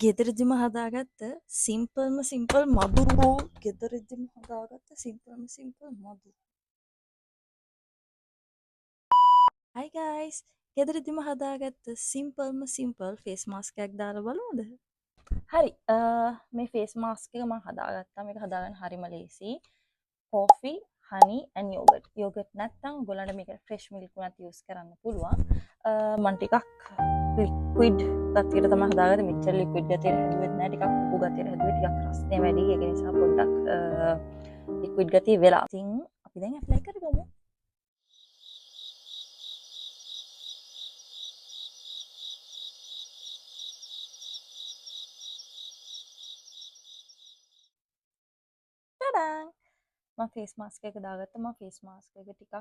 ගෙදරදිම හදාගත්ත සිම්පල් මදුරුවෝ ගෙදරදිම හදාගත්ත simple මදුරු. Hi guys! ගෙදරදිම හදාගත්ත සිම්පල් ෆේස් මාස්ක් එකක් දාලා බලමුද? හරි මේ ෆේස් මාස්ක් එක මම හදාගත්තා. මේක හදාගන්න හරිම ලේසි. coffee, honey and yogurt නැත්නම් ඔයගොල්ලන්ට මේක fresh milk උනත් use කරන්න පුළුවන්. මම ටිකක් liquid ගතියට තමයි හදාගත්තේ. මෙච්චර liquid ගතියට හැදුවෙත් නෑ. ටිකක් උපු ගතියට හැදුවේ. ටිකක් රස්නේ වැඩි. ඒක නිසා පොඩ්ඩක් liquid ගතිය වෙලා. ඉතින් අපි දැන් apply කරගමු. ටඩාන්! මම ෆේස් මාස්ක් එක දාගත්තා. මම ෆේස් මාස්ක් එක ටිකක්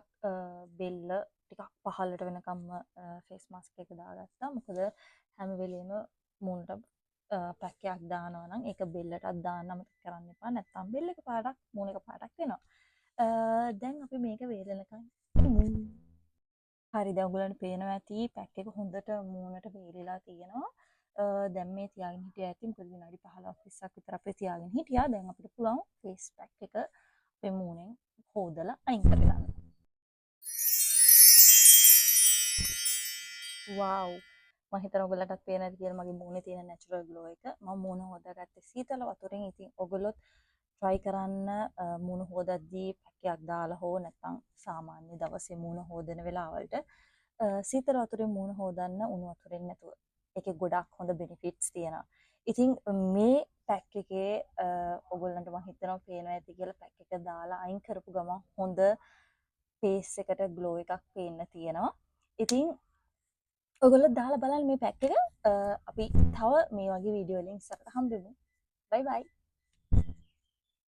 බෙල්ල ටිකක් පහළට වෙනකම්ම ෆේස් මාස්ක් එක දාගත්තා. මොකද හැම වෙලේම මූණට පැක් එකක් දානවා නම් ඒක බෙල්ලටත් දාන්න අමතක කරන්න එපා. නැත්නම් බෙල්ල එක පාටක් මූණ එක පාටක් වෙනවා. දැන් අපි මේක වේලනකම් ඉමු. හරි දැන් ඔයගලන්ට පේනවා ඇති පැක් එක හොඳට මූණට වේලිලා තියෙනවා. දැන් මේ තියාගෙන හිටියා ඇති මොකද විනාඩි 15ක් 20ක් විතර අපි තියාගෙන හිටියා. දැන් අපිට පුළුවන් ෆේස් පැක් එක අපේ මූණෙන් හොදලා අයින් කරලා ගන්න. වව්! මම හිතනවා ඔයගලටත් පේන ඇති කියලා මගේ මූණේ තියෙන නැචරල් ග්ලෝ එක. මම මූණ හොදාගත්තේ සීතල වතුරෙන්. ඉතින් ඔයගොල්ලොත් try කරන්න මූණ හොදද්දී පැක් එකක් දාලා හෝ නැත්නම් සාමාන්‍ය දවසේ මූණ හොදන වෙලාවලට සීතල වතුරෙන් මූණ හොදන්න උණු වතුරෙන් නැතුව. ඒකේ ගොඩක් හොඳ benefits තියෙනවා. ඉතින් මේ පැක් එකේ ඔයගොල්ලන්ට මම හිතනවා පේනවා ඇති කියලා පැක් එක දාලා අයින් කරපු ගමන් හොඳ ෆේස් එකට ග්ලෝ එකක් පේන්න තියෙනවා. ඉතින් ඔයගොල්ලෝ දාලා බලන්න මේ පැක් එක. අපි තව මේ වගේ වීඩියෝ වලින් ඉස්සරහට හම්බෙමු. බයි බයි.